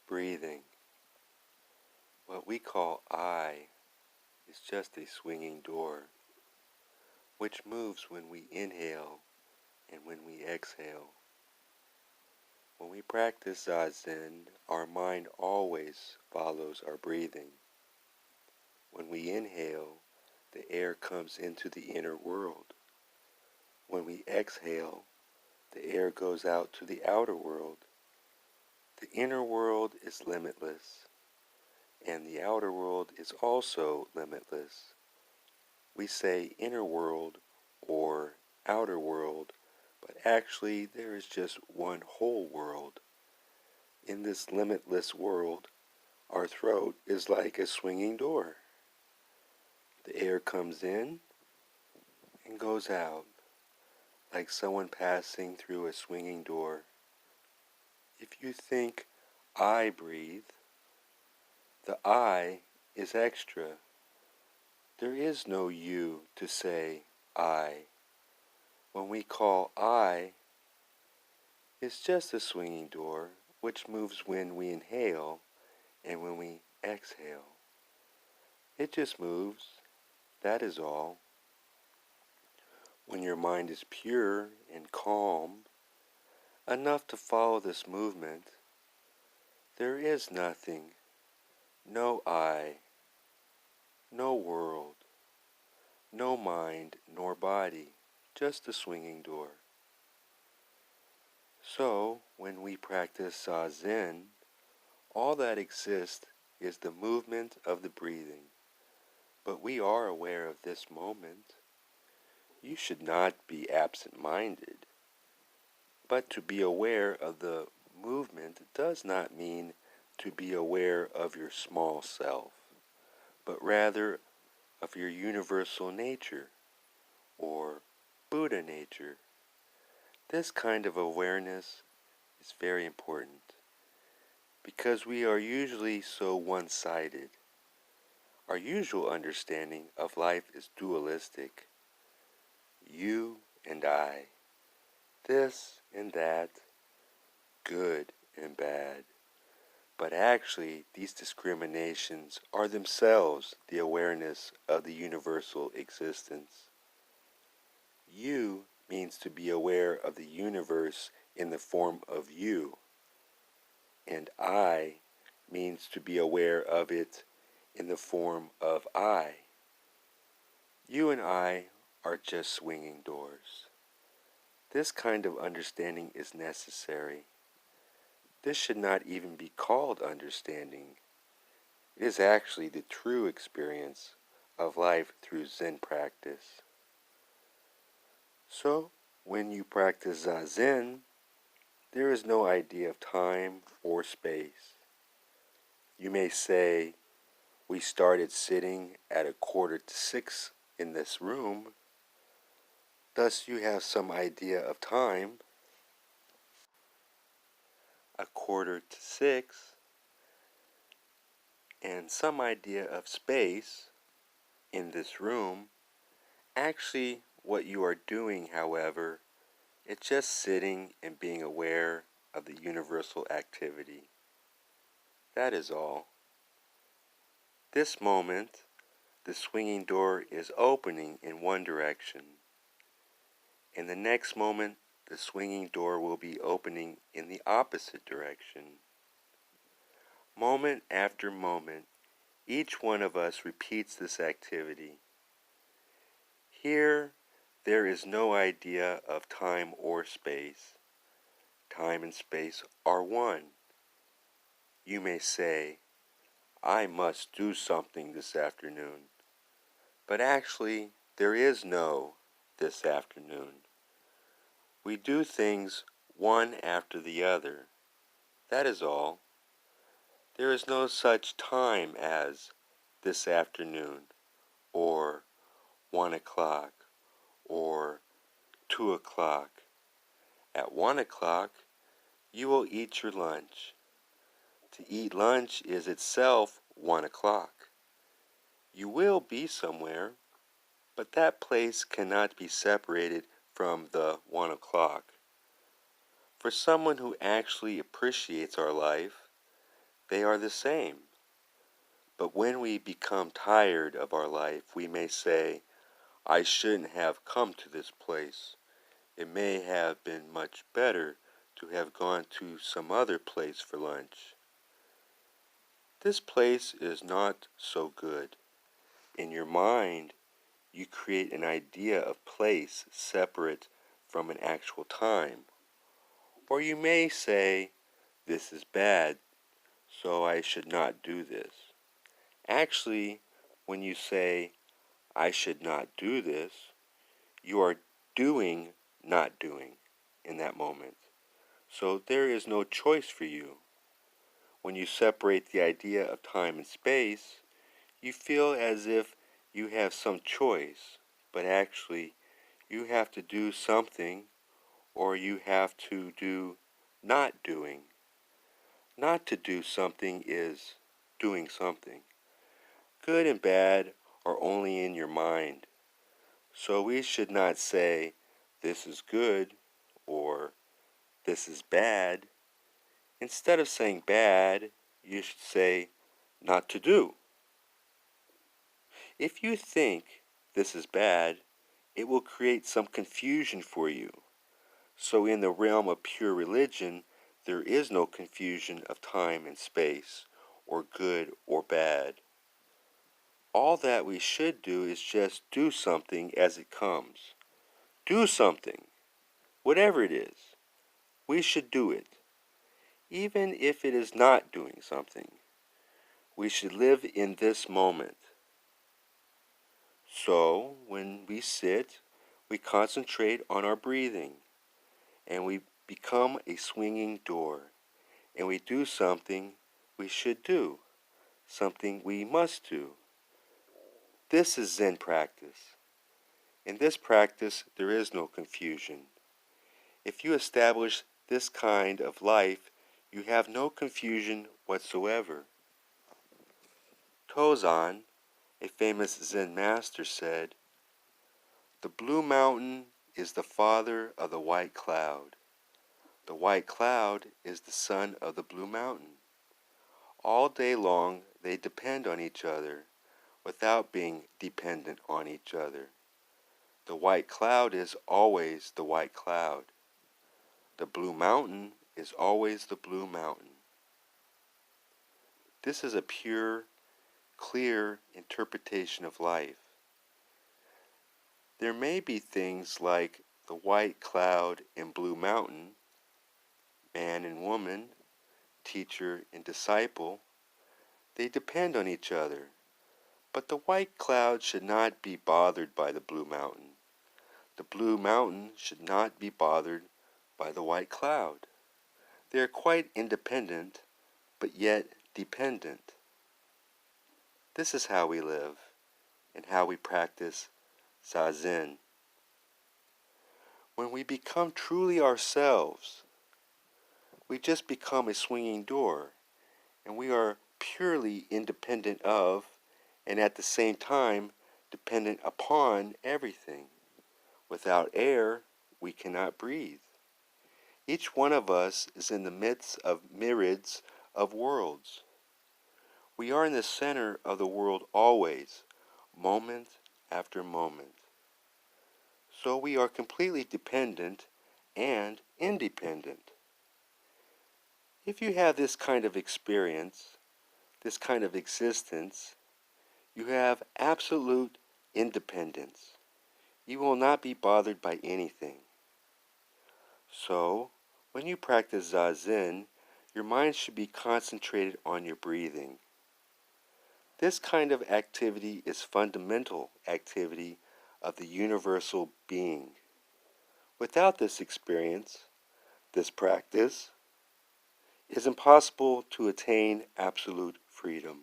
Breathing. What we call I is just a swinging door, which moves when we inhale and when we exhale. When we practice Zazen, our mind always follows our breathing. When we inhale, the air comes into the inner world. When we exhale, the air goes out to the outer world. The inner world is limitless, and the outer world is also limitless. We say inner world or outer world, but actually there is just one whole world. In this limitless world, our throat is like a swinging door. The air comes in and goes out, like someone passing through a swinging door. If you think I breathe, the I is extra. There is no you to say I. When we call I, it's just a swinging door which moves when we inhale and when we exhale. It just moves, that is all. When your mind is pure and calm, enough to follow this movement, there is nothing, no I, no world, no mind nor body, just a swinging door. So, when we practice Zazen, all that exists is the movement of the breathing. But we are aware of this moment. You should not be absent-minded. But to be aware of the movement does not mean to be aware of your small self, but rather of your universal nature, or Buddha nature. This kind of awareness is very important, because we are usually so one-sided. Our usual understanding of life is dualistic. You and I, this and that, good and bad. But actually, these discriminations are themselves the awareness of the universal existence. You means to be aware of the universe in the form of you, and I means to be aware of it in the form of I. You and I are just swinging doors. This kind of understanding is necessary. This should not even be called understanding. It is actually the true experience of life through Zen practice. So, when you practice Zazen, there is no idea of time or space. You may say, we started sitting at 5:45 in this room. Thus you have some idea of time. 5:45, and some idea of space in this room. Actually, what you are doing, however, is just sitting and being aware of the universal activity. That is all. This moment, the swinging door is opening in one direction. In the next moment, the swinging door will be opening in the opposite direction. Moment after moment, each one of us repeats this activity. Here, there is no idea of time or space. Time and space are one. You may say, I must do something this afternoon. But actually, there is no this afternoon. We do things one after the other. That is all. There is no such time as this afternoon, or 1:00, or 2:00. At 1:00, you will eat your lunch. To eat lunch is itself 1:00. You will be somewhere, but that place cannot be separated from the 1:00. For someone who actually appreciates our life, They are the same. But when we become tired of our life, we may say, I shouldn't have come to this place. It may have been much better to have gone to some other place for lunch. This place is not so good. In your mind, you create an idea of place separate from an actual time. Or you may say, this is bad, so I should not do this. Actually, when you say, I should not do this, you are doing not doing in that moment. So there is no choice for you. When you separate the idea of time and space, you feel as if you have some choice, but actually you have to do something, or you have to do not doing. Not to do something is doing something. Good and bad are only in your mind. So we should not say, this is good, or this is bad. Instead of saying bad, you should say, not to do. If you think this is bad, it will create some confusion for you. So in the realm of pure religion, there is no confusion of time and space, or good or bad. All that we should do is just do something as it comes. Do something, whatever it is. We should do it, even if it is not doing something. We should live in this moment. So, when we sit, we concentrate on our breathing, and we become a swinging door, and we do something we should do, something we must do. This is Zen practice. In this practice, there is no confusion. If you establish this kind of life, you have no confusion whatsoever. Tozan, a famous Zen master, said, the blue mountain is the father of the white cloud. The white cloud is the son of the blue mountain. All day long they depend on each other without being dependent on each other. The white cloud is always the white cloud. The blue mountain is always the blue mountain. This is a pure, clear interpretation of life. There may be things like the white cloud and blue mountain, man and woman, teacher and disciple. They depend on each other. But the white cloud should not be bothered by the blue mountain. The blue mountain should not be bothered by the white cloud. They are quite independent, but yet dependent. This is how we live and how we practice Zazen. When we become truly ourselves, we just become a swinging door, and we are purely independent of, and at the same time, dependent upon everything. Without air, we cannot breathe. Each one of us is in the midst of myriads of worlds. We are in the center of the world always, moment after moment. So we are completely dependent and independent. If you have this kind of experience, this kind of existence, you have absolute independence. You will not be bothered by anything. So, when you practice Zazen, your mind should be concentrated on your breathing. This kind of activity is fundamental activity of the universal being. Without this experience, this practice, it is impossible to attain absolute freedom.